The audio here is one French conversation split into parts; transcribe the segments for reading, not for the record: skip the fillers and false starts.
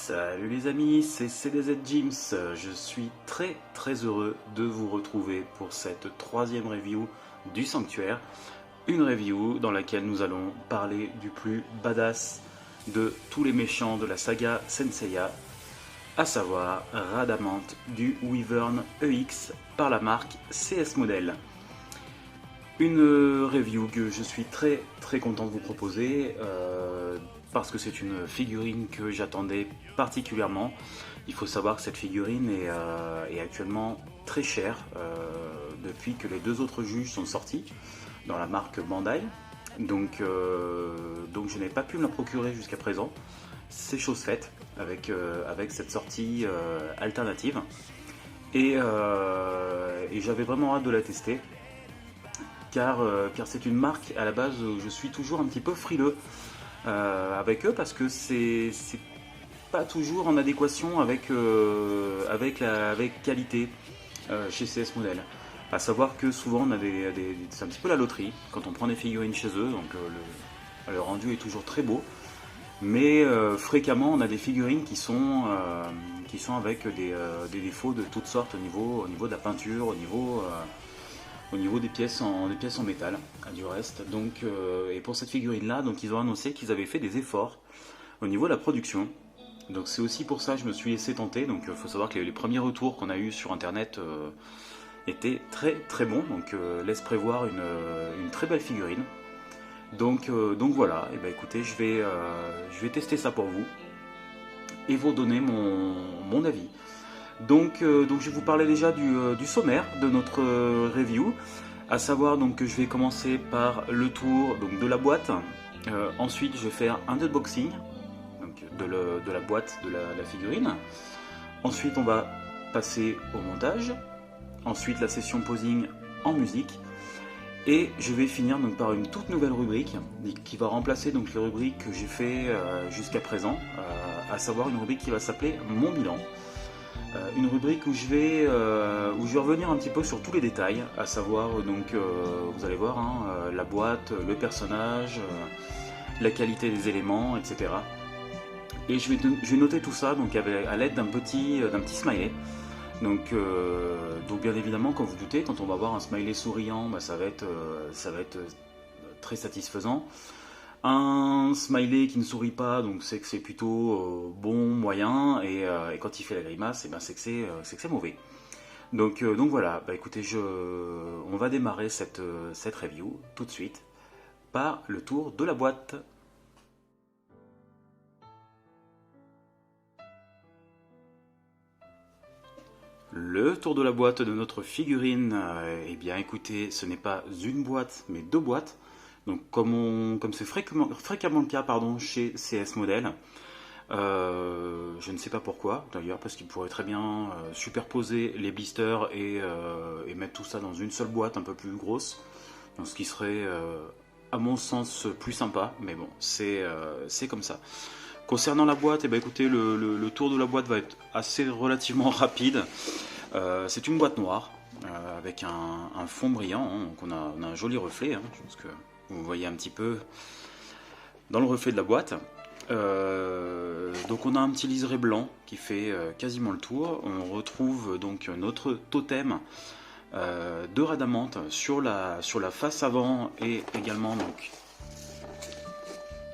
Salut les amis, c'est CDZ Gyms. Je suis très heureux de vous retrouver pour cette troisième review du Sanctuaire. Une review dans laquelle nous allons parler du plus badass de tous les méchants de la saga Senseiya, à savoir Rhadamant du Wyvern EX par la marque CS Model. Une review que je suis très content de vous proposer parce que c'est une figurine que j'attendais particulièrement. Il faut savoir que cette figurine est actuellement très chère depuis que les deux autres juges sont sortis dans la marque Bandai. Donc je n'ai pas pu me la procurer jusqu'à présent. C'est chose faite avec cette sortie alternative. Et j'avais vraiment hâte de la tester. Car c'est une marque à la base où je suis toujours un petit peu frileux avec eux parce que c'est pas toujours en adéquation avec qualité chez CS Model. À savoir que souvent on a c'est un petit peu la loterie quand on prend des figurines chez eux, donc le rendu est toujours très beau, mais fréquemment on a des figurines qui sont avec des défauts de toutes sortes au niveau de la peinture, au niveau des pièces en métal, du reste. Donc, et pour cette figurine là, donc ils ont annoncé qu'ils avaient fait des efforts au niveau de la production. Donc c'est aussi pour ça que je me suis laissé tenter. Donc il faut savoir que les premiers retours qu'on a eu sur internet étaient très bons. Donc laisse prévoir une très belle figurine. Donc voilà, et ben écoutez, je vais tester ça pour vous et vous donner mon avis. Donc je vais vous parler déjà du sommaire de notre review, à savoir donc que je vais commencer par le tour donc, de la boîte. Ensuite je vais faire un unboxing donc, de la boîte de la figurine. Ensuite on va passer au montage. Ensuite la session posing en musique. Et je vais finir donc par une toute nouvelle rubrique qui va remplacer donc les rubriques que j'ai fait jusqu'à présent, à savoir une rubrique qui va s'appeler Mon bilan. Une rubrique où je vais revenir un petit peu sur tous les détails, à savoir donc vous allez voir la boîte, le personnage, la qualité des éléments, etc. Et je vais noter tout ça donc à l'aide d'un petit smiley. Donc bien évidemment, comme vous doutez, quand on va voir un smiley souriant, bah, ça va être très satisfaisant. Un smiley qui ne sourit pas, donc c'est que c'est plutôt bon, moyen, et quand il fait la grimace, et ben c'est que c'est mauvais. Donc voilà, bah écoutez, on va démarrer cette review tout de suite par le tour de la boîte. Le tour de la boîte de notre figurine, eh bien écoutez, ce n'est pas une boîte, mais deux boîtes. Donc comme c'est fréquemment le cas chez CS Model, je ne sais pas pourquoi d'ailleurs, parce qu'ils pourraient très bien superposer les blisters et mettre tout ça dans une seule boîte un peu plus grosse, donc ce qui serait à mon sens plus sympa, mais bon, c'est comme ça. Concernant la boîte, eh ben, écoutez, le tour de la boîte va être relativement rapide. C'est une boîte noire avec un fond brillant, hein, donc on a un joli reflet, hein, je pense que vous voyez un petit peu dans le reflet de la boîte. Donc on a un petit liseré blanc qui fait quasiment le tour. On retrouve donc notre totem de Rhadamant sur la face avant et également donc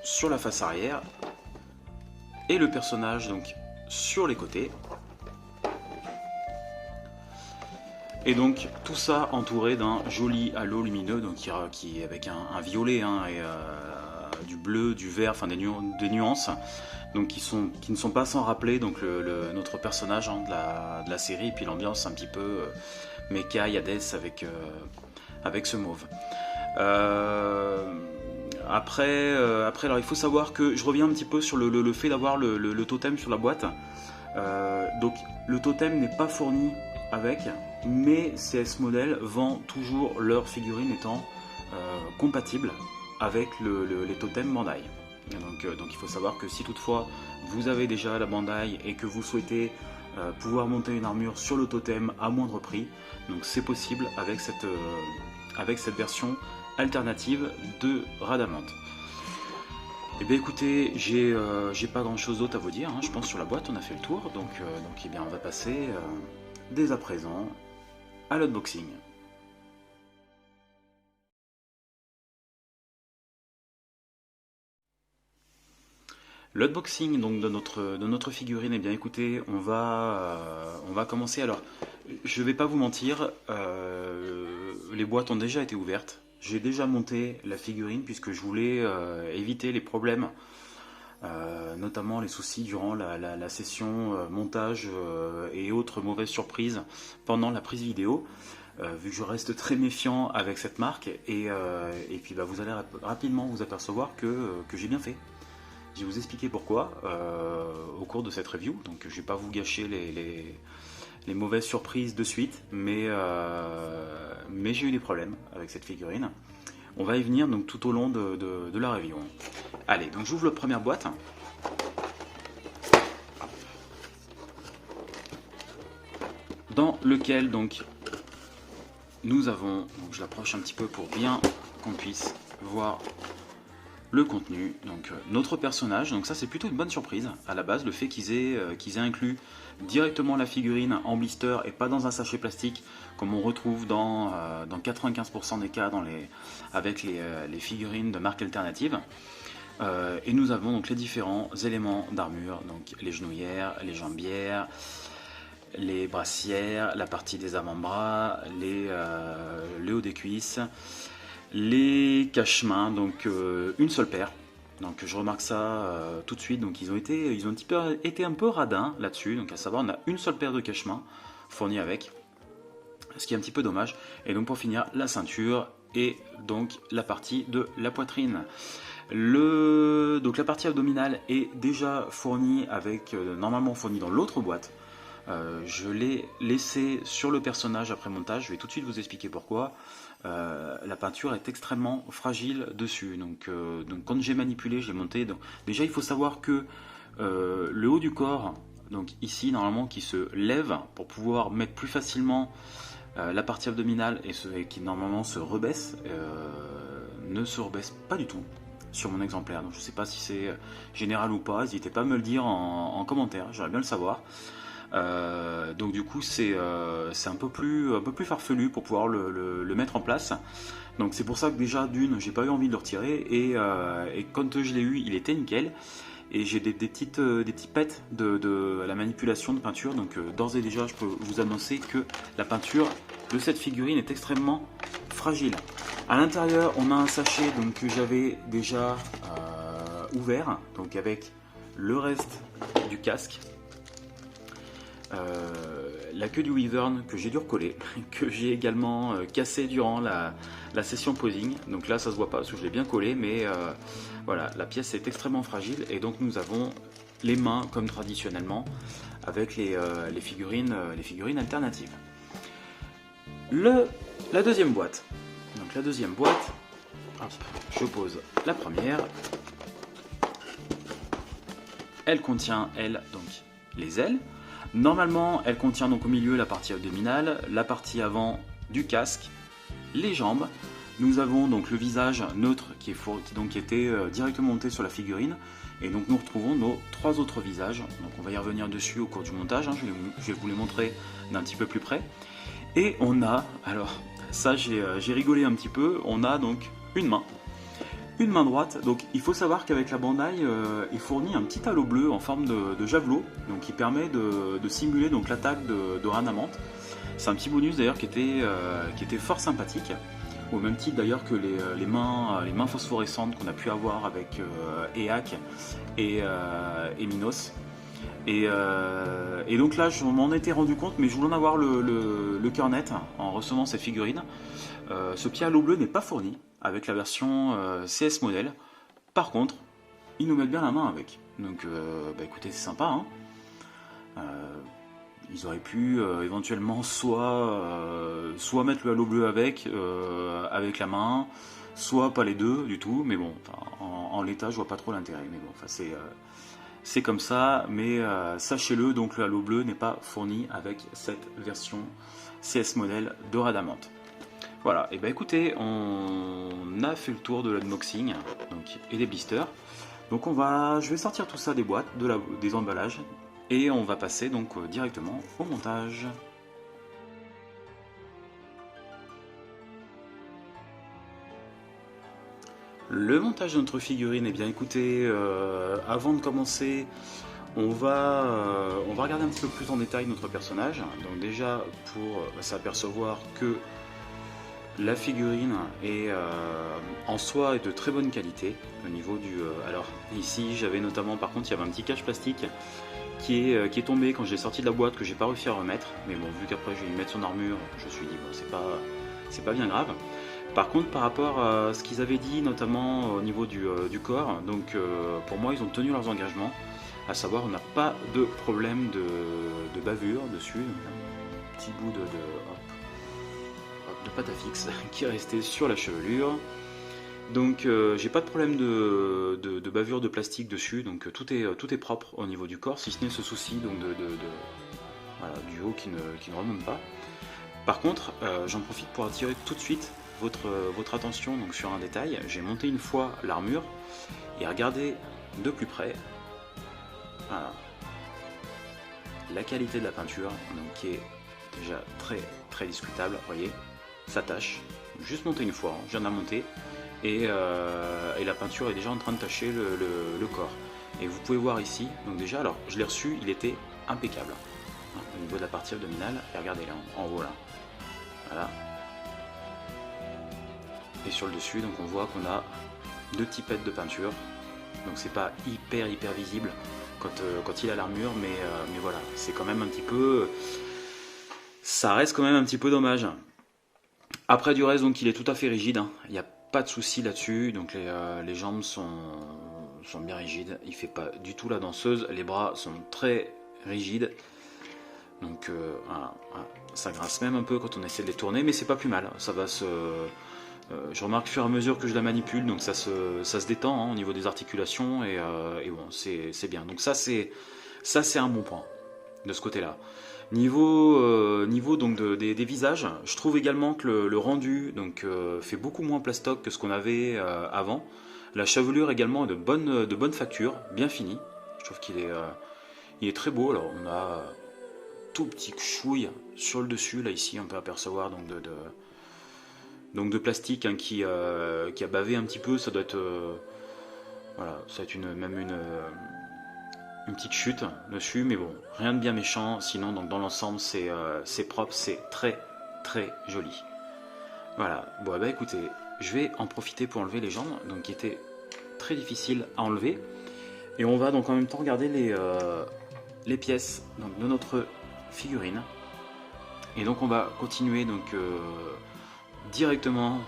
sur la face arrière, et le personnage donc sur les côtés. Et donc tout ça entouré d'un joli halo lumineux, donc qui avec un violet hein, et du bleu, du vert, enfin des nuances, donc qui ne sont pas sans rappeler donc notre personnage hein, de la série, et puis l'ambiance un petit peu mecha Hades avec ce mauve. Après, alors il faut savoir que je reviens un petit peu sur le fait d'avoir le totem sur la boîte. Donc le totem n'est pas fourni avec, mais CS Model vend toujours leurs figurines étant compatibles avec les totems Bandai. Donc il faut savoir que si toutefois vous avez déjà la Bandai et que vous souhaitez pouvoir monter une armure sur le totem à moindre prix, donc c'est possible avec cette version alternative de Rhadamant. Eh bien écoutez, j'ai pas grand chose d'autre à vous dire, hein. Je pense sur la boîte on a fait le tour, donc eh bien, on va passer dès à présent à l'unboxing. L'unboxing donc de notre figurine, eh bien écoutez, on va commencer. Alors, je vais pas vous mentir, les boîtes ont déjà été ouvertes. J'ai déjà monté la figurine puisque je voulais éviter les problèmes, notamment les soucis durant la session montage et autres mauvaises surprises pendant la prise vidéo. Vu que je reste très méfiant avec cette marque, et puis bah, vous allez rapidement vous apercevoir que j'ai bien fait. Je vais vous expliquer pourquoi au cours de cette review, donc je ne vais pas vous gâcher les mauvaises surprises de suite, mais j'ai eu des problèmes avec cette figurine. On va y venir donc tout au long de la review. Allez, donc j'ouvre la première boîte. Dans lequel donc nous avons, donc je l'approche un petit peu pour bien qu'on puisse voir le contenu, donc notre personnage. Donc ça c'est plutôt une bonne surprise à la base, le fait qu'ils aient inclus directement la figurine en blister et pas dans un sachet plastique comme on retrouve dans 95% des cas avec les figurines de marques alternatives. Et nous avons donc les différents éléments d'armure, donc les genouillères, les jambières, les brassières, la partie des avant-bras, le haut des cuisses, les cache-mains, donc une seule paire. Donc je remarque ça tout de suite. Donc ils ont été un peu radins là-dessus. Donc à savoir, on a une seule paire de cache-mains fournie avec, ce qui est un petit peu dommage. Et donc pour finir, la ceinture et donc la partie de la poitrine. Donc la partie abdominale est déjà fournie avec, normalement fournie dans l'autre boîte. Je l'ai laissé sur le personnage après montage, je vais tout de suite vous expliquer pourquoi. La peinture est extrêmement fragile dessus, donc quand j'ai manipulé, j'ai monté. Donc, déjà il faut savoir que le haut du corps, donc ici normalement qui se lève pour pouvoir mettre plus facilement la partie abdominale et qui normalement se rebaisse, ne se rebaisse pas du tout sur mon exemplaire. Donc je ne sais pas si c'est général ou pas, n'hésitez pas à me le dire en commentaire, j'aimerais bien le savoir. Donc du coup c'est un peu plus farfelu pour pouvoir le mettre en place. Donc c'est pour ça que déjà d'une, j'ai pas eu envie de le retirer, et quand je l'ai eu, il était nickel. Et j'ai des petits pets de la manipulation de peinture. Donc d'ores et déjà, je peux vous annoncer que la peinture de cette figurine est extrêmement fragile. À l'intérieur, on a un sachet donc, que j'avais déjà ouvert, donc avec le reste du casque. La queue du Wyvern que j'ai dû recoller, que j'ai également cassé durant la session posing. Donc là ça se voit pas parce que je l'ai bien collé, mais voilà, la pièce est extrêmement fragile. Et donc nous avons les mains comme traditionnellement avec les figurines alternatives. La deuxième boîte. Donc la deuxième boîte, hop, je pose la première. Elle contient donc les ailes. Normalement, elle contient donc au milieu la partie abdominale, la partie avant du casque, les jambes. Nous avons donc le visage neutre qui était directement monté sur la figurine. Et donc nous retrouvons nos trois autres visages. Donc on va y revenir dessus au cours du montage, hein. Je vais vous les montrer d'un petit peu plus près. Et on a, alors ça j'ai rigolé un petit peu, on a donc une main droite. Donc il faut savoir qu'avec la Bandai, il fournit un petit halo bleu en forme de javelot, donc qui permet de simuler donc l'attaque de Rhadamant. C'est un petit bonus d'ailleurs qui était fort sympathique, au même titre d'ailleurs que les mains phosphorescentes qu'on a pu avoir avec Eak et Minos. Et donc là je m'en étais rendu compte, mais je voulais en avoir le cœur net en recevant cette figurine. Ce petit halo bleu n'est pas fourni avec la version CS modèle. Par contre, ils nous mettent bien la main avec. Donc, bah écoutez, c'est sympa. Hein, ils auraient pu éventuellement soit mettre le halo bleu avec la main, soit pas les deux du tout. Mais bon, en l'état, je vois pas trop l'intérêt. Mais bon, c'est comme ça. Mais sachez-le, donc le halo bleu n'est pas fourni avec cette version CS modèle de Rhadamant. Voilà, et bah écoutez, on a fait le tour de l'unboxing et des blisters. Donc je vais sortir tout ça des boîtes, des emballages, et on va passer donc directement au montage. Le montage de notre figurine, eh bien écoutez, avant de commencer, on va regarder un petit peu plus en détail notre personnage. Donc déjà, pour s'apercevoir que la figurine est en soi est de très bonne qualité au niveau du... alors ici j'avais notamment, par contre il y avait un petit cache plastique qui est tombé quand j'ai sorti de la boîte, que j'ai pas réussi à remettre, mais bon, vu qu'après je vais lui mettre son armure, je me suis dit bon, c'est pas bien grave. Par contre, par rapport à ce qu'ils avaient dit, notamment au niveau du corps, donc pour moi ils ont tenu leurs engagements, à savoir on n'a pas de problème de bavure dessus, donc un petit bout de pâte à fixe qui est resté sur la chevelure. Donc j'ai pas de problème de bavure de plastique dessus, donc tout est propre au niveau du corps, si ce n'est ce souci donc voilà, du haut qui ne remonte pas. Par contre, j'en profite pour attirer tout de suite votre attention donc sur un détail. J'ai monté une fois l'armure et regardez de plus près, voilà, la qualité de la peinture, donc qui est déjà très discutable, vous voyez, ça tâche. Juste monté une fois, je viens de la monter, et la peinture est déjà en train de tacher le corps. Et vous pouvez voir ici, donc déjà, alors je l'ai reçu, il était impeccable hein, au niveau de la partie abdominale, et regardez là, en haut là, voilà. Et sur le dessus, donc on voit qu'on a deux petits pets de peinture, donc c'est pas hyper visible quand il a l'armure, mais voilà, c'est quand même un petit peu... ça reste quand même un petit peu dommage. Après du reste, donc il est tout à fait rigide, hein. Il n'y a pas de souci là-dessus, donc les jambes sont bien rigides, il fait pas du tout la danseuse, les bras sont très rigides, donc voilà, ça grince même un peu quand on essaie de les tourner, mais c'est pas plus mal, ça va se... je remarque au fur et à mesure que je la manipule, donc ça se détend hein, au niveau des articulations, et bon, c'est bien, donc ça c'est un bon point de ce côté-là. Niveau donc des visages, je trouve également que le rendu donc, fait beaucoup moins plastoc que ce qu'on avait avant. La chevelure également est de bonne facture, bien finie. Je trouve qu'il est très beau. Alors on a tout petit chouille sur le dessus, là ici on peut apercevoir donc de plastique hein, qui a bavé un petit peu. Ça doit être voilà, ça doit être même une petite chute dessus, mais bon, rien de bien méchant, sinon donc dans l'ensemble c'est propre, c'est très joli. Voilà, bon bah écoutez, je vais en profiter pour enlever les jambes, donc qui étaient très difficiles à enlever, et on va donc en même temps regarder les pièces donc, de notre figurine, et donc on va continuer donc directement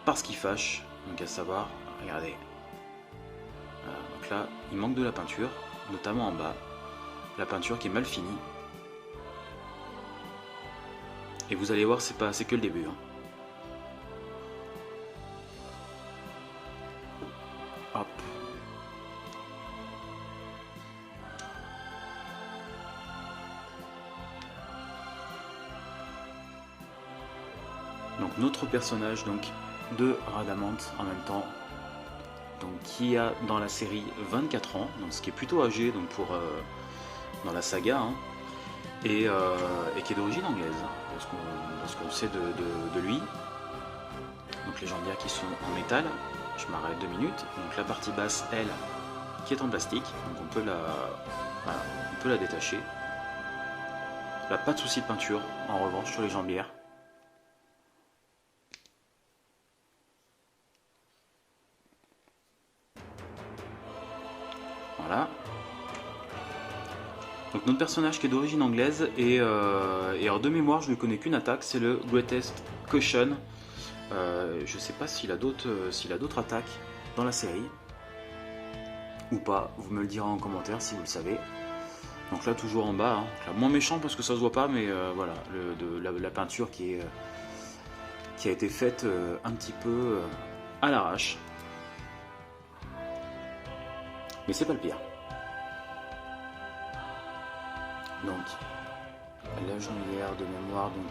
par ce qui fâche, donc à savoir, regardez. Donc là, il manque de la peinture, notamment en bas, la peinture qui est mal finie. Et vous allez voir, c'est que le début. Hein. Hop. Donc notre personnage donc de Rhadamant en même temps. Donc, qui a dans la série 24 ans, donc ce qui est plutôt âgé donc pour, dans la saga, hein, et qui est d'origine anglaise, parce qu'on sait de lui. Donc les jambières qui sont en métal, je m'arrête 2 minutes, donc la partie basse, elle, qui est en plastique, donc on peut la détacher. Là, pas de souci de peinture, en revanche, sur les jambières. Voilà. Donc notre personnage qui est d'origine anglaise, et alors de mémoire je ne connais qu'une attaque, c'est le Greatest Caution. Je sais pas s'il a d'autres attaques dans la série ou pas, vous me le direz en commentaire si vous le savez. Donc là toujours en bas, hein. Là, moins méchant parce que ça se voit pas, mais voilà, la peinture qui a été faite un petit peu à l'arrache. Mais c'est pas le pire. Donc, la genouillère de mémoire, donc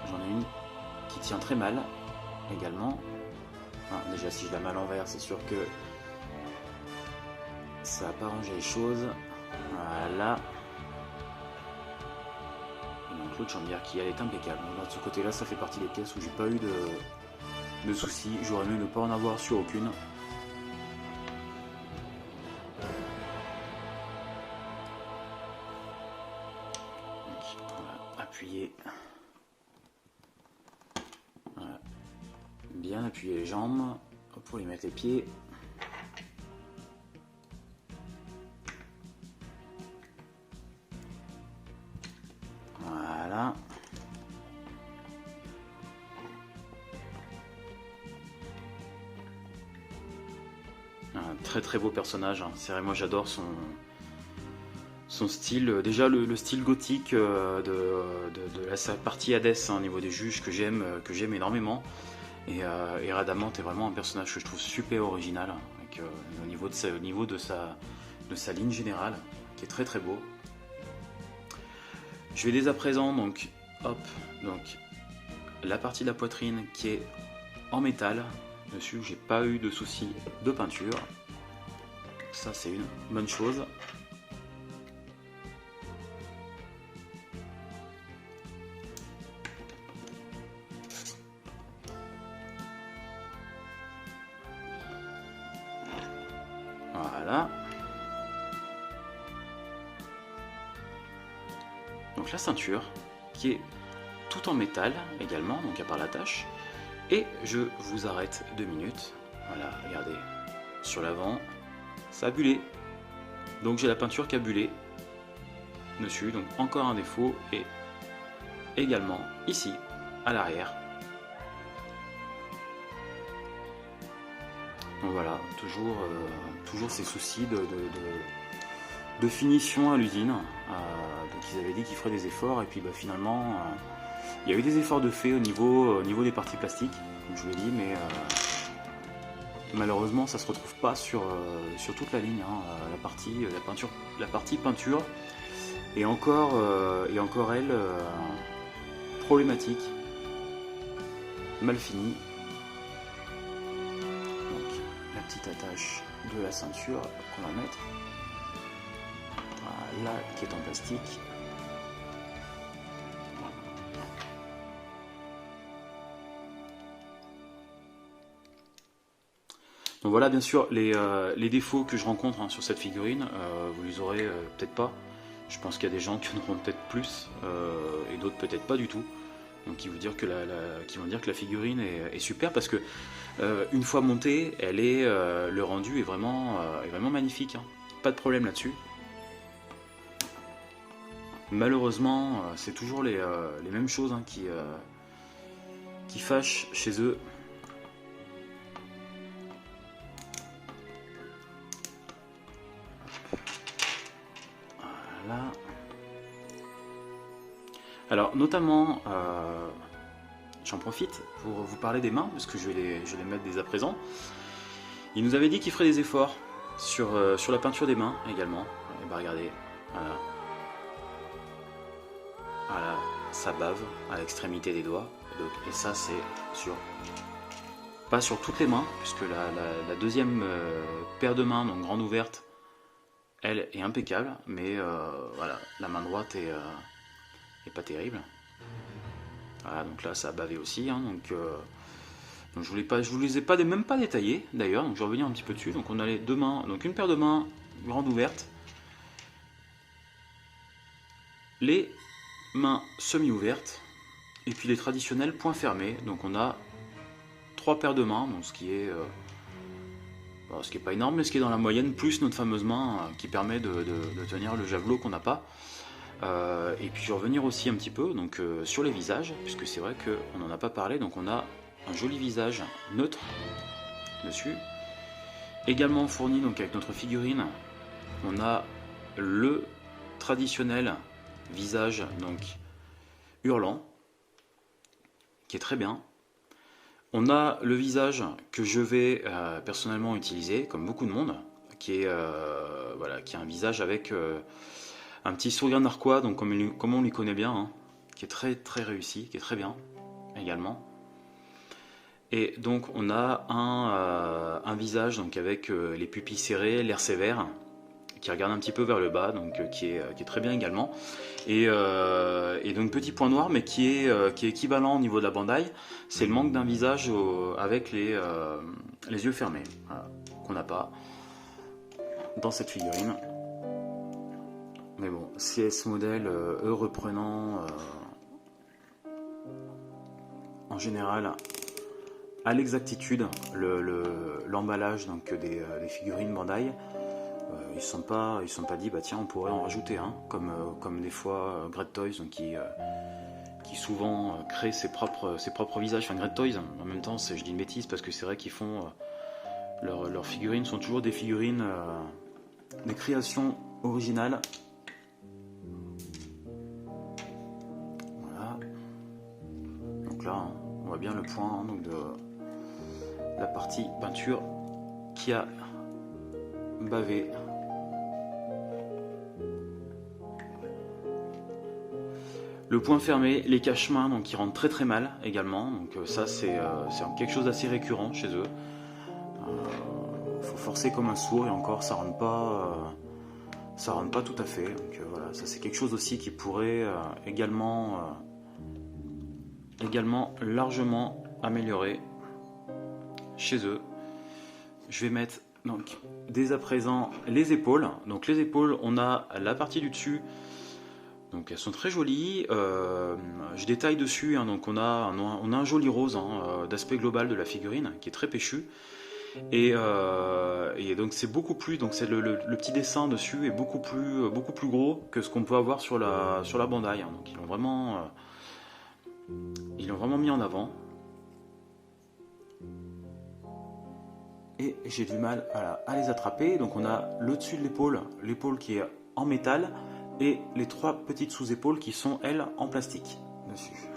j'en ai une qui tient très mal également. Ah, déjà si je la mets à l'envers, c'est sûr que ça va pas arranger les choses. Voilà. Et donc l'autre jambière qui elle est impeccable. Donc, de ce côté là ça fait partie des pièces où j'ai pas eu de soucis. J'aurais mieux ne pas en avoir sur aucune. Donc, voilà, appuyer. Voilà. Bien appuyer les jambes pour y mettre les pieds. Voilà. Un très très beau personnage. C'est vrai, moi j'adore son style. Déjà le style gothique de la partie Hades au niveau des juges que j'aime énormément. Et Rhadamant est vraiment un personnage que je trouve super original. Avec, au niveau de sa ligne générale, qui est très très beau. Je vais dès à présent donc la partie de la poitrine qui est en métal dessus, j'ai pas eu de soucis de peinture, ça c'est une bonne chose. Voilà. Donc la ceinture qui est tout en métal également, donc à part l'attache. Et je vous arrête 2 minutes. Voilà, regardez, sur l'avant, ça a bullé. Donc j'ai la peinture qui a bullé dessus, donc encore un défaut. Et également ici, à l'arrière. Donc voilà, toujours ces soucis de finition à l'usine. Donc ils avaient dit qu'ils feraient des efforts, et puis bah, finalement... il y a eu des efforts de fait au niveau des parties plastiques, comme je vous l'ai dit, mais malheureusement ça se retrouve pas sur toute la ligne. La partie peinture est encore elle problématique, mal finie. Donc la petite attache de la ceinture qu'on va mettre, voilà, qui est en plastique. Donc voilà, bien sûr, les défauts que je rencontre sur cette figurine, vous les aurez peut-être pas. Je pense qu'il y a des gens qui en auront peut-être plus, et d'autres peut-être pas du tout. Donc qui vont dire que la figurine est super, parce que une fois montée, le rendu est vraiment magnifique. Pas de problème là-dessus. Malheureusement, c'est toujours les mêmes choses qui fâchent chez eux. Voilà. Alors notamment, j'en profite pour vous parler des mains, parce que je vais les mettre dès à présent. Il nous avait dit qu'il ferait des efforts sur la peinture des mains également. Et bah regardez, voilà, ça bave à l'extrémité des doigts. Et ça c'est pas sur toutes les mains, puisque la deuxième paire de mains, donc grande ouverte, elle est impeccable, mais voilà, la main droite est pas terrible. Voilà, donc là ça a bavé aussi, donc je vous les ai même pas détaillés d'ailleurs, donc je vais revenir un petit peu dessus. Donc on a les deux mains, donc une paire de mains grande ouverte, les mains semi-ouvertes, et puis les traditionnels poings fermés. Donc on a 3 paires de mains, donc ce qui est pas énorme, mais ce qui est dans la moyenne, plus notre fameuse main qui permet de tenir le javelot qu'on n'a pas. Et puis je vais revenir aussi un petit peu donc, sur les visages, puisque c'est vrai qu'on n'en a pas parlé. Donc on a un joli visage neutre dessus, également fourni donc avec notre figurine. On a le traditionnel visage donc hurlant, qui est très bien. On a le visage que je vais personnellement utiliser, comme beaucoup de monde, qui est un visage avec un petit sourire narquois, donc comme on lui connaît bien, qui est très très réussi, qui est très bien également. Et donc on a un visage donc avec les pupilles serrées, l'air sévère, qui regarde un petit peu vers le bas, donc qui est très bien également. Et donc petit point noir, mais qui est équivalent au niveau de la bandaille, c'est le manque d'un visage avec les yeux fermés, voilà, qu'on n'a pas dans cette figurine. Mais bon, CS modèle, eux reprenant en général à l'exactitude l'emballage donc des figurines Bandai. Ils sont pas dit bah tiens on pourrait en rajouter un, comme des fois Great Toys donc, qui souvent crée ses propres visages. Enfin Great Toys en même temps je dis une bêtise parce que c'est vrai qu'ils font leurs figurines sont toujours des figurines des créations originales. Voilà. Donc là on voit bien le point donc de la partie peinture qui a bavé. Le point fermé, les cache-mains donc qui rentrent très très mal également, donc ça c'est quelque chose d'assez récurrent chez eux. Faut forcer comme un sourd et encore ça rentre pas tout à fait. Donc voilà, ça c'est quelque chose aussi qui pourrait également largement améliorer chez eux. Je vais mettre donc dès à présent les épaules. Donc les épaules, on a la partie du dessus. Donc elles sont très jolies, je détaille dessus, hein, donc on a un joli rose hein, d'aspect global de la figurine qui est très péchu et donc c'est beaucoup plus, donc c'est le petit dessin dessus est beaucoup plus gros que ce qu'on peut avoir sur la Bandai, hein, donc ils l'ont vraiment mis en avant et j'ai du mal à les attraper. Donc on a le dessus de l'épaule qui est en métal et les trois petites sous-épaules qui sont, elles, en plastique dessus.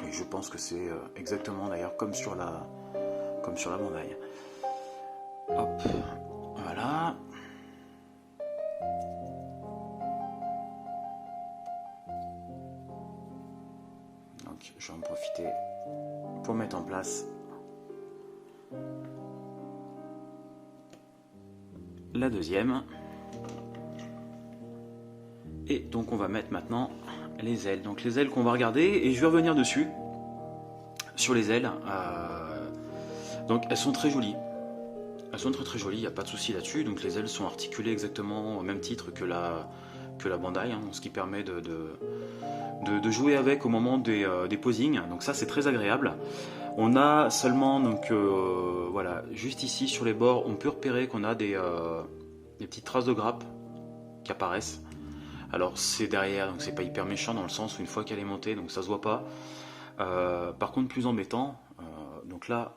Et je pense que c'est exactement d'ailleurs comme sur la Bandai. Hop, voilà. Donc je vais en profiter pour mettre en place la deuxième. Et donc on va mettre maintenant les ailes. Donc les ailes qu'on va regarder et je vais revenir dessus sur les ailes. Donc elles sont très jolies. Elles sont très jolies, il n'y a pas de souci là-dessus. Donc les ailes sont articulées exactement au même titre que la Bandai, hein, ce qui permet de jouer avec au moment des posings. Donc ça c'est très agréable. On a seulement donc voilà, juste ici sur les bords, on peut repérer qu'on a des petites traces de grappe qui apparaissent. Alors c'est derrière, donc c'est pas hyper méchant dans le sens où une fois qu'elle est montée, donc ça se voit pas. Par contre plus embêtant, donc là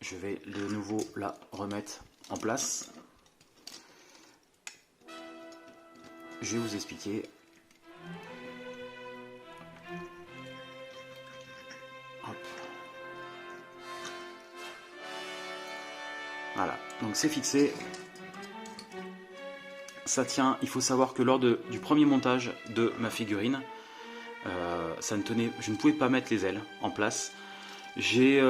je vais de nouveau la remettre en place. Je vais vous expliquer. Hop. Voilà, donc c'est fixé. Ça tient. Il faut savoir que lors du premier montage de ma figurine, ça ne tenait, je ne pouvais pas mettre les ailes en place. J'ai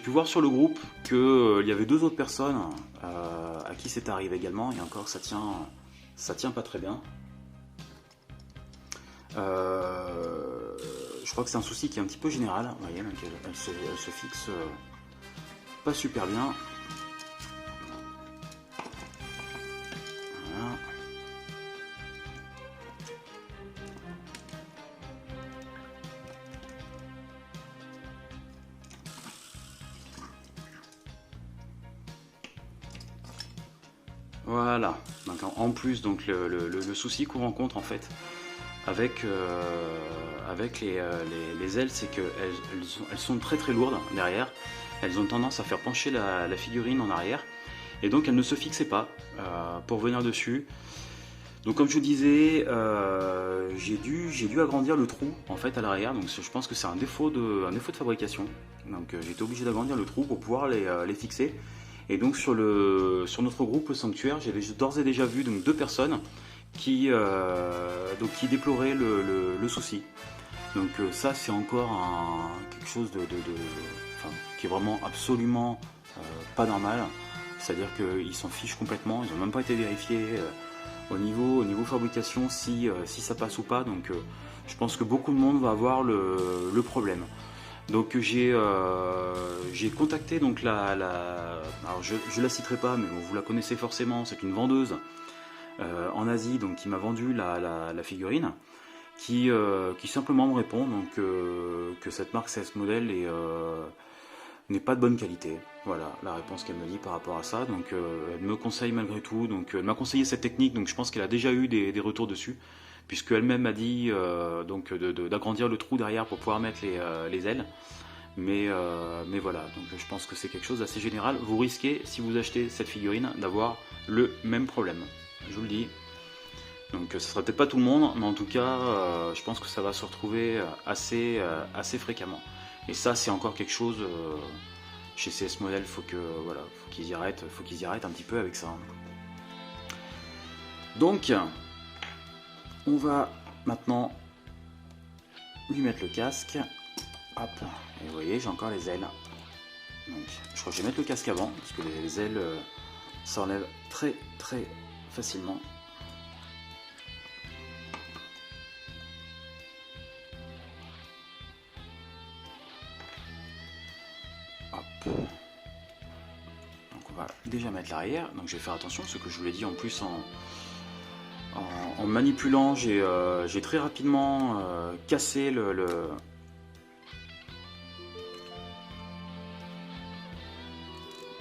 pu voir sur le groupe qu'il y avait deux autres personnes à qui c'est arrivé également, et encore ça tient pas très bien. Je crois que c'est un souci qui est un petit peu général. Vous voyez, donc elle se fixe pas super bien. Voilà. Voilà. Donc, en plus, donc le souci qu'on rencontre en fait avec les ailes, c'est qu'elles sont très très lourdes derrière. Elles ont tendance à faire pencher la figurine en arrière. Et donc elles ne se fixaient pas pour venir dessus. Donc comme je vous disais, j'ai dû agrandir le trou en fait à l'arrière. Donc je pense que c'est un défaut de fabrication. Donc j'ai été obligé d'agrandir le trou pour pouvoir les fixer. Et donc sur notre groupe Sanctuaire, j'avais d'ores et déjà vu donc deux personnes qui déploraient le souci. Donc ça c'est encore quelque chose enfin, qui est vraiment absolument pas normal. C'est-à-dire qu'ils s'en fichent complètement, ils n'ont même pas été vérifiés au niveau fabrication si ça passe ou pas. Donc je pense que beaucoup de monde va avoir le problème. Donc j'ai contacté donc alors je la citerai pas, mais bon, vous la connaissez forcément, c'est une vendeuse en Asie donc qui m'a vendu la figurine, qui simplement me répond donc que cette marque CS modèle n'est pas de bonne qualité. Voilà la réponse qu'elle me dit par rapport à ça. Donc elle me conseille malgré tout, donc elle m'a conseillé cette technique, donc je pense qu'elle a déjà eu des retours dessus, puisque elle-même m'a dit donc d'agrandir le trou derrière pour pouvoir mettre les ailes. Mais voilà, donc je pense que c'est quelque chose d'assez général. Vous risquez, si vous achetez cette figurine, d'avoir le même problème. Je vous le dis. Donc ce sera peut-être pas tout le monde, mais en tout cas, je pense que ça va se retrouver assez fréquemment. Et ça, c'est encore quelque chose chez CS Model, faut qu'ils y arrêtent un petit peu avec ça. Donc, on va maintenant lui mettre le casque. Hop, et vous voyez, j'ai encore les ailes. Donc, je crois que je vais mettre le casque avant, parce que les ailes s'enlèvent très facilement. Hop. Donc on va déjà mettre l'arrière. Donc je vais faire attention, ce que je vous l'ai dit en plus en manipulant, j'ai très rapidement cassé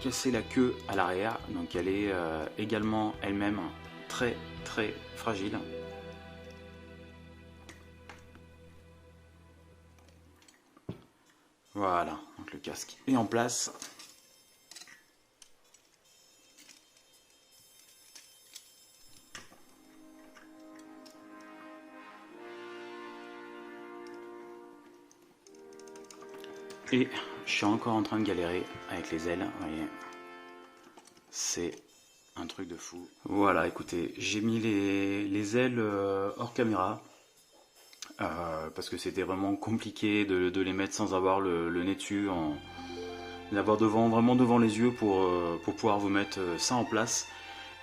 casser la queue à l'arrière, donc elle est également elle-même très fragile. Voilà, donc le casque est en place. Et je suis encore en train de galérer avec les ailes, vous voyez. C'est un truc de fou. Voilà, écoutez, j'ai mis les ailes hors caméra. Parce que c'était vraiment compliqué de les mettre sans avoir le nez dessus, l'avoir vraiment devant les yeux pour pouvoir vous mettre ça en place.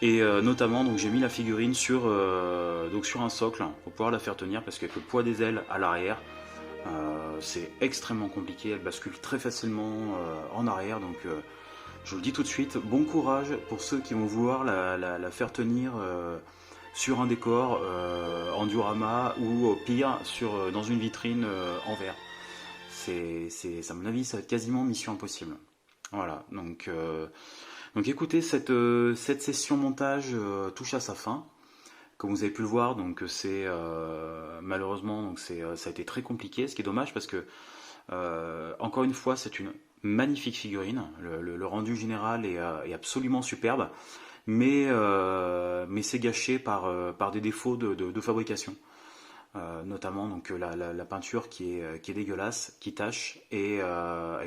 Et notamment, donc j'ai mis la figurine sur un socle pour pouvoir la faire tenir, parce qu'avec le poids des ailes à l'arrière, c'est extrêmement compliqué. Elle bascule très facilement en arrière, donc je vous le dis tout de suite, bon courage pour ceux qui vont vouloir la faire tenir sur un décor en diorama, ou au pire dans une vitrine en verre. À mon avis, ça va être quasiment mission impossible. Voilà, donc écoutez, cette session montage touche à sa fin. Comme vous avez pu le voir, donc c'est malheureusement donc ça a été très compliqué, ce qui est dommage parce que encore une fois c'est une magnifique figurine, le rendu général est absolument superbe, mais c'est gâché par des défauts de fabrication, notamment donc la peinture qui est dégueulasse, qui tache, et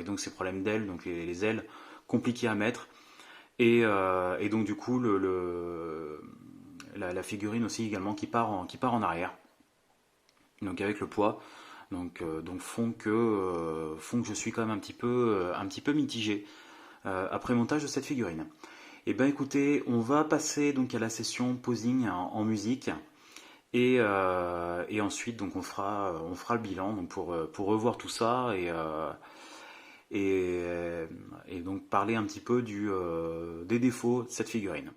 donc ces problèmes d'ailes, donc les ailes compliquées à mettre, et donc du coup la figurine aussi également qui part en arrière, donc avec le poids, donc font que je suis quand même un petit peu mitigé après montage de cette figurine. Et ben écoutez, on va passer donc à la session posing en musique, et ensuite donc on fera le bilan donc pour revoir tout ça, et donc parler un petit peu des défauts de cette figurine.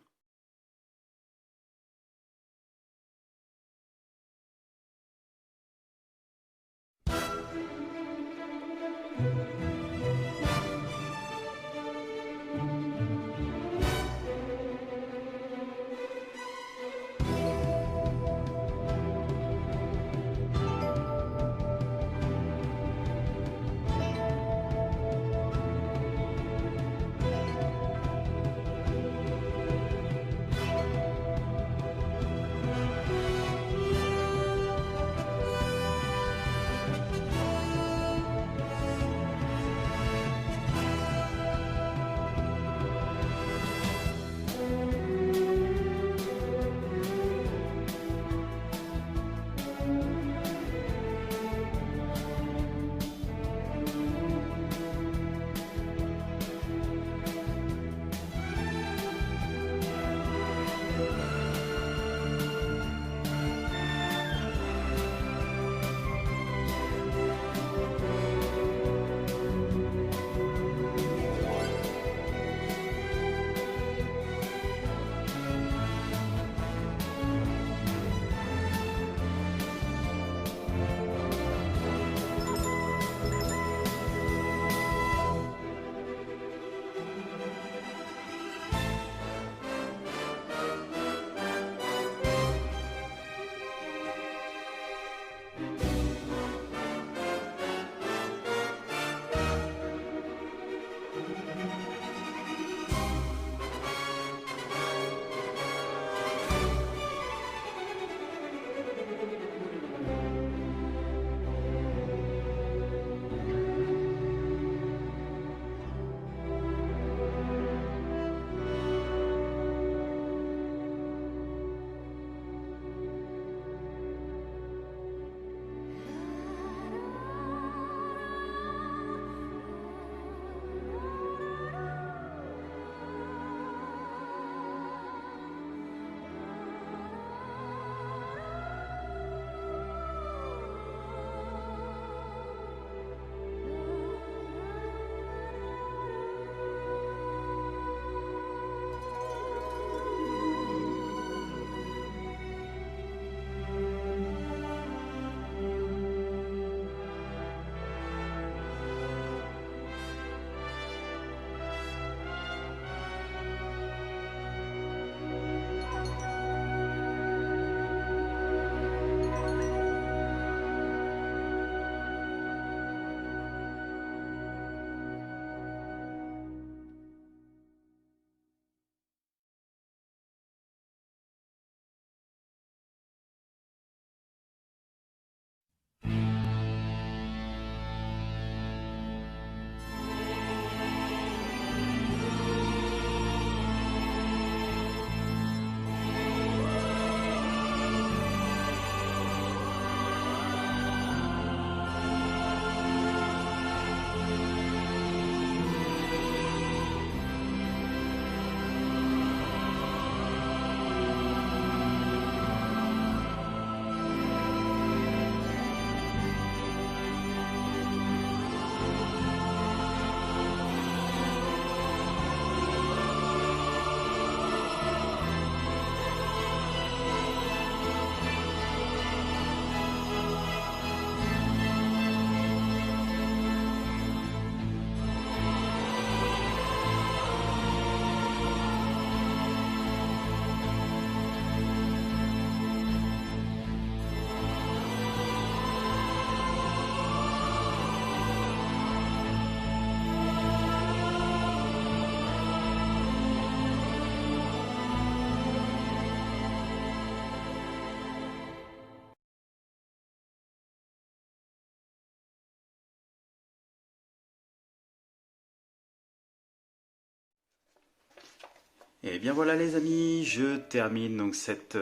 Et bien voilà les amis, je termine donc cette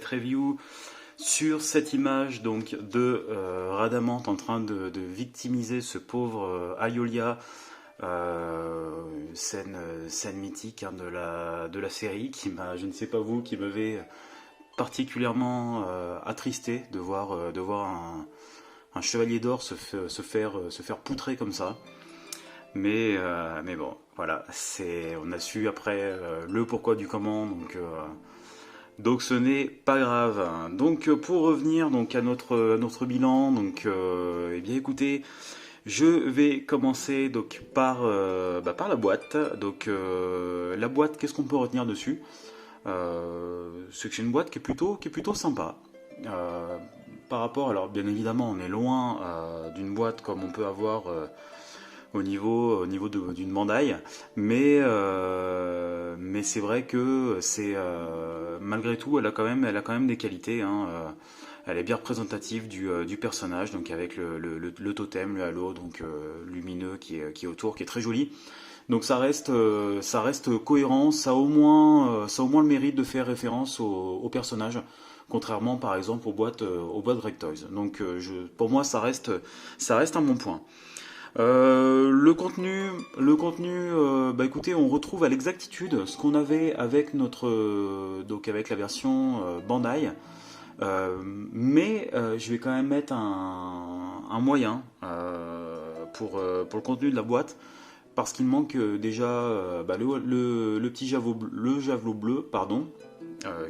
review sur cette image donc de Rhadamant en train de victimiser ce pauvre Aeolia, scène mythique hein, de la série qui m'a, je ne sais pas vous, qui m'avait particulièrement attristé de voir un chevalier d'or se faire poutrer comme ça. Mais bon, voilà, on a su après le pourquoi du comment, donc ce n'est pas grave. Donc pour revenir donc à notre bilan, eh bien écoutez, je vais commencer donc par la boîte. Donc la boîte, qu'est-ce qu'on peut retenir dessus? C'est que c'est une boîte qui est plutôt sympa. Par rapport, alors bien évidemment, on est loin d'une boîte comme on peut avoir d'une Bandai, mais c'est vrai que malgré tout, elle a quand même des qualités. Hein, elle est bien représentative du personnage, donc avec le totem, le halo, donc lumineux qui est autour, qui est très joli. Donc ça reste cohérent, ça a au moins le mérite de faire référence au personnage, contrairement par exemple aux boîtes Break Toys. Donc pour moi ça reste un bon point. Le contenu, bah écoutez, on retrouve à l'exactitude ce qu'on avait avec donc avec la version Bandai, mais je vais quand même mettre un moyen pour le contenu de la boîte. Parce qu'il manque déjà le petit javelot bleu, pardon,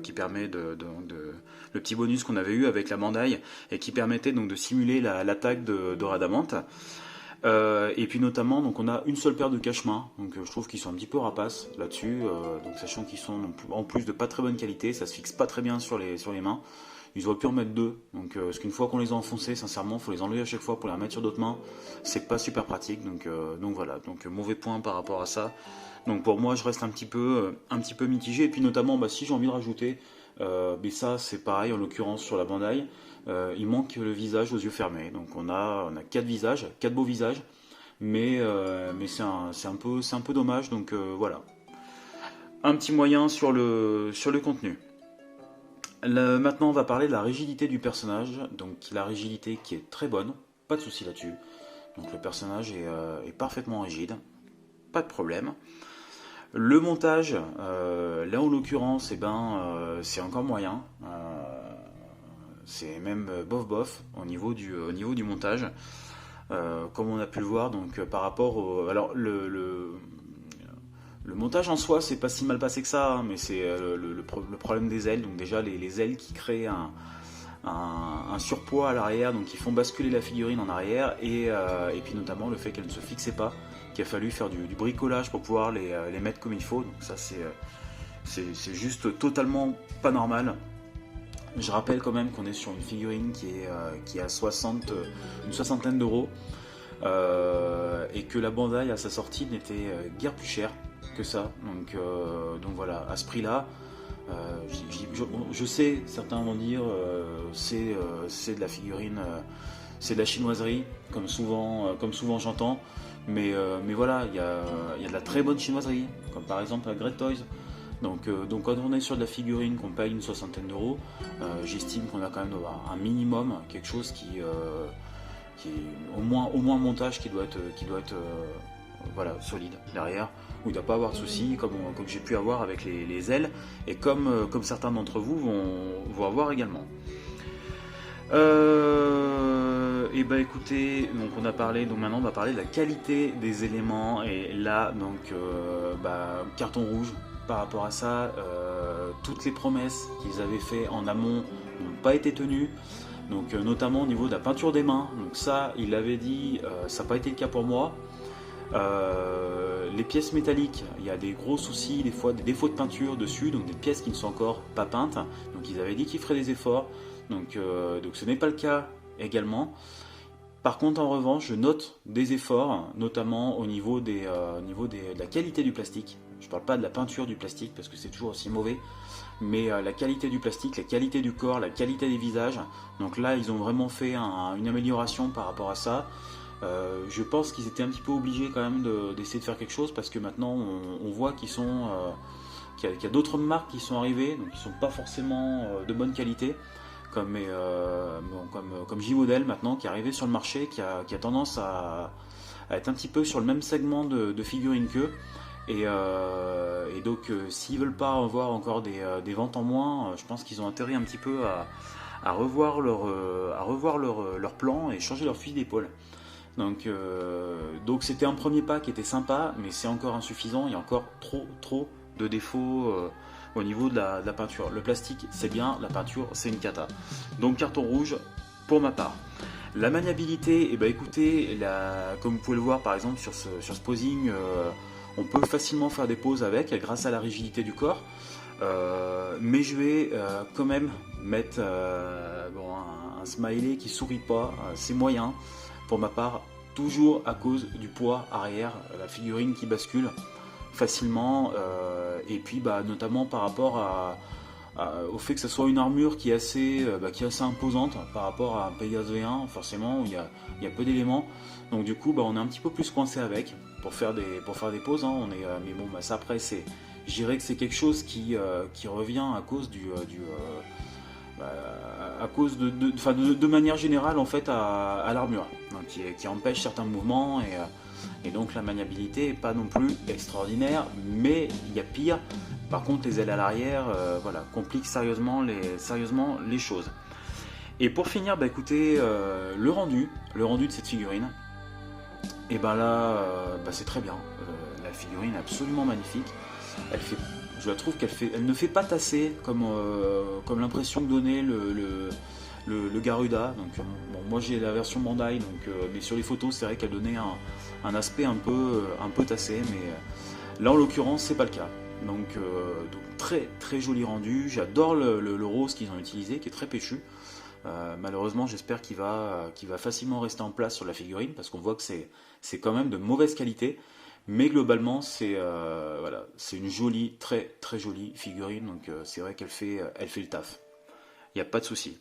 qui permet le petit bonus qu'on avait eu avec la Bandai et qui permettait donc de simuler l'attaque de Rhadamant. Et puis notamment, donc on a une seule paire de cache-mains, donc je trouve qu'ils sont un petit peu rapaces là-dessus, donc sachant qu'ils sont en plus de pas très bonne qualité, ça se fixe pas très bien sur les mains. Ils auraient pu en mettre deux, donc parce qu'une fois qu'on les a enfoncés, sincèrement, faut les enlever à chaque fois pour les remettre sur d'autres mains. C'est pas super pratique, donc voilà, donc mauvais point par rapport à ça. Donc pour moi, je reste un petit peu mitigé. Et puis notamment, si j'ai envie de rajouter, mais ça c'est pareil en l'occurrence sur la Bandai, il manque le visage aux yeux fermés. Donc on a quatre beaux visages, mais c'est un peu dommage. Donc voilà, un petit moyen sur le contenu. Maintenant, on va parler de la rigidité du personnage. Donc, la rigidité qui est très bonne, pas de souci là-dessus. Donc, le personnage est parfaitement rigide, pas de problème. Le montage, là en l'occurrence, c'est encore moyen. C'est même bof au niveau du montage. Comme on a pu le voir, donc par rapport au. Alors, le montage en soi, c'est pas si mal passé que ça, hein, mais c'est le problème des ailes. Donc déjà les ailes qui créent un surpoids à l'arrière, donc qui font basculer la figurine en arrière, et puis notamment le fait qu'elle ne se fixait pas, qu'il a fallu faire du bricolage pour pouvoir les mettre comme il faut. Donc ça c'est juste totalement pas normal. Je rappelle quand même qu'on est sur une figurine qui a une soixantaine d'euros, et que la Bandai à sa sortie n'était guère plus chère que ça, donc voilà, à ce prix là, je sais, certains vont dire c'est de la figurine, c'est de la chinoiserie, comme souvent j'entends, mais voilà, il y a de la très bonne chinoiserie, comme par exemple la Great Toys. Donc quand on est sur de la figurine qu'on paye une soixantaine d'euros, j'estime qu'on a quand même un minimum, quelque chose qui est au moins un montage qui doit être voilà, solide derrière, où il ne doit pas avoir de soucis, comme j'ai pu avoir avec les ailes, et comme certains d'entre vous vont avoir également. Et écoutez, donc on a parlé, donc maintenant on va parler de la qualité des éléments, et là donc carton rouge par rapport à ça. Toutes les promesses qu'ils avaient fait en amont n'ont pas été tenues. Donc notamment au niveau de la peinture des mains, donc ça il l'avait dit, ça n'a pas été le cas pour moi. Les pièces métalliques, il y a des gros soucis, des fois des défauts de peinture dessus, donc des pièces qui ne sont encore pas peintes. Donc ils avaient dit qu'ils feraient des efforts, donc ce n'est pas le cas également. Par contre, en revanche, je note des efforts, notamment au niveau de la qualité du plastique. Je ne parle pas de la peinture du plastique parce que c'est toujours aussi mauvais, mais la qualité du plastique, la qualité du corps, la qualité des visages. Donc là, ils ont vraiment fait une amélioration par rapport à ça. Je pense qu'ils étaient un petit peu obligés quand même d'essayer de faire quelque chose, parce que maintenant on voit qu'ils sont qu'il y a d'autres marques qui sont arrivées, donc qui sont pas forcément de bonne qualité, comme J-Model maintenant, qui est arrivé sur le marché, qui a tendance à être un petit peu sur le même segment de figurines qu'eux. Et donc, s'ils veulent pas avoir encore des ventes en moins, je pense qu'ils ont intérêt un petit peu à revoir leur plan et changer leur fusil d'épaule. Donc c'était un premier pas qui était sympa, mais c'est encore insuffisant. Il y a encore trop de défauts au niveau de la peinture. Le plastique, c'est bien, la peinture, c'est une cata. Donc carton rouge pour ma part. La maniabilité, écoutez, comme vous pouvez le voir par exemple sur ce posing, on peut facilement faire des poses avec grâce à la rigidité du corps. Mais je vais quand même mettre un smiley qui sourit pas, c'est moyen pour ma part, toujours à cause du poids arrière, la figurine qui bascule facilement, et puis notamment par rapport au fait que ce soit une armure qui est assez imposante par rapport à un Pegasus V1, forcément où il y a peu d'éléments, donc du coup on est un petit peu plus coincé avec pour faire des poses, hein. Mais bon, ça après je dirais que c'est quelque chose qui revient à cause de manière générale en fait à l'armure, donc, qui empêche certains mouvements, et donc la maniabilité est pas non plus extraordinaire, mais il y a pire. Par contre, les ailes à l'arrière compliquent sérieusement les choses. Et pour finir, écoutez, le rendu de cette figurine, et c'est très bien. La figurine est absolument magnifique. Je la trouve elle ne fait pas tasser comme l'impression que donnait le Garuda. Donc moi j'ai la version Bandai, mais sur les photos c'est vrai qu'elle donnait un aspect un peu tassé, mais là en l'occurrence c'est pas le cas. Donc très très joli rendu. J'adore le rose qu'ils ont utilisé, qui est très péchu. Malheureusement j'espère qu'il va facilement rester en place sur la figurine, parce qu'on voit que c'est quand même de mauvaise qualité. Mais globalement, c'est une jolie, très très jolie figurine, donc c'est vrai elle fait le taf. Il n'y a pas de souci.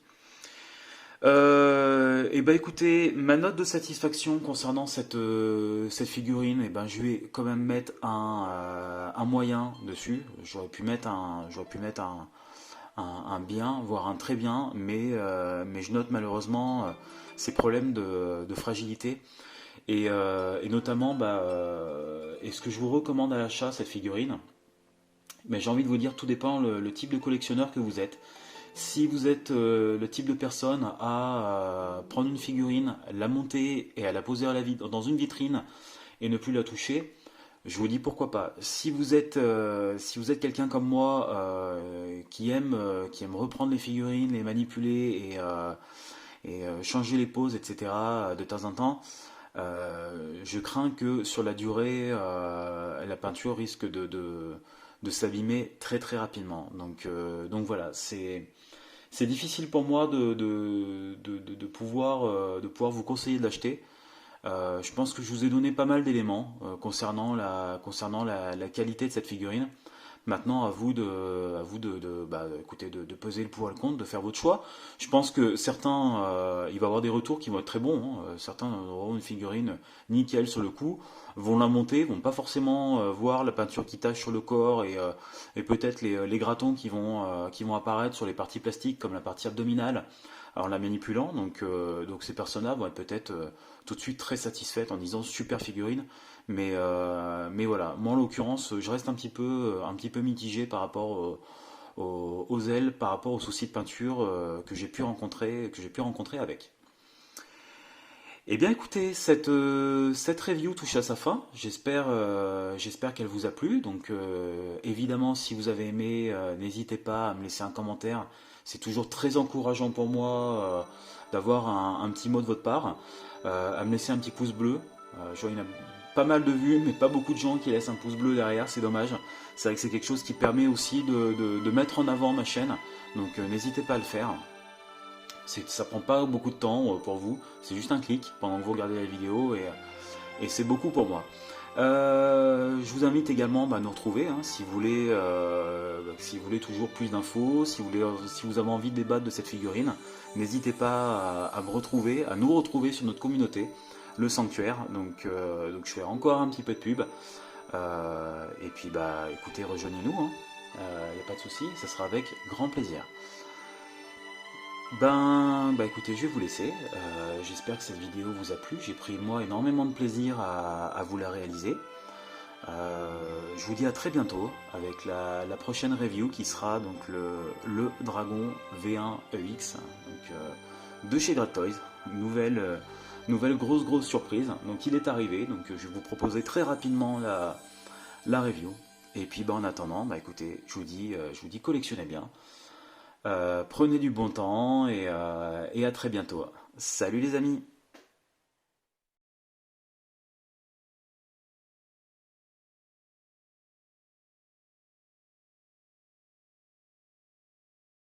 Écoutez, ma note de satisfaction concernant cette figurine, je vais quand même mettre un moyen dessus. J'aurais pu mettre un bien, voire un très bien, mais je note malheureusement ces problèmes de fragilité. Et notamment, est-ce que je vous recommande à l'achat cette figurine? Mais j'ai envie de vous dire, tout dépend le type de collectionneur que vous êtes. Si vous êtes le type de personne à prendre une figurine, la monter et à la poser dans une vitrine et ne plus la toucher, je vous dis pourquoi pas. Si vous êtes quelqu'un comme moi qui aime reprendre les figurines, les manipuler et changer les poses, etc. de temps en temps, je crains que sur la durée, la peinture risque de s'abîmer très très rapidement. Donc voilà, c'est difficile pour moi de pouvoir vous conseiller de l'acheter. Je pense que je vous ai donné pas mal d'éléments concernant la qualité de cette figurine. Maintenant, à vous écoutez, de peser le pour et le contre, de faire votre choix. Je pense que certains, il va y avoir des retours qui vont être très bons, hein. Certains auront une figurine nickel sur le coup, vont la monter, vont pas forcément voir la peinture qui tache sur le corps, et peut-être les gratons qui vont apparaître sur les parties plastiques, comme la partie abdominale, en la manipulant. Donc ces personnes-là vont être peut-être tout de suite très satisfaites en disant super figurine. Mais voilà, moi en l'occurrence, je reste un petit peu mitigé par rapport aux ailes, par rapport aux soucis de peinture que j'ai pu rencontrer avec. Eh bien écoutez, cette review touche à sa fin. J'espère qu'elle vous a plu. Donc évidemment, si vous avez aimé, n'hésitez pas à me laisser un commentaire. C'est toujours très encourageant pour moi d'avoir un petit mot de votre part, à me laisser un petit pouce bleu. Je vois, il y en a pas mal de vues, mais pas beaucoup de gens qui laissent un pouce bleu derrière, c'est dommage. C'est vrai que c'est quelque chose qui permet aussi de mettre en avant ma chaîne, donc n'hésitez pas à le faire. Ça prend pas beaucoup de temps pour vous, c'est juste un clic pendant que vous regardez la vidéo, et c'est beaucoup pour moi. Je vous invite également à nous retrouver, hein, si vous voulez toujours plus d'infos, si vous avez envie de débattre de cette figurine, n'hésitez pas à nous retrouver sur notre communauté, le Sanctuaire. Donc je fais encore un petit peu de pub, et puis écoutez, rejoignez-nous, hein. il n'y a pas de souci, ça sera avec grand plaisir. Écoutez, je vais vous laisser. J'espère que cette vidéo vous a plu. J'ai pris moi énormément de plaisir à vous la réaliser. Je vous dis à très bientôt avec la prochaine review qui sera donc le Dragon V1 EX donc, de chez Great Toys. Nouvelle grosse surprise. Donc il est arrivé, donc je vais vous proposer très rapidement la review. Et puis en attendant, écoutez, je vous dis collectionnez bien. Prenez du bon temps et à très bientôt. Salut les amis!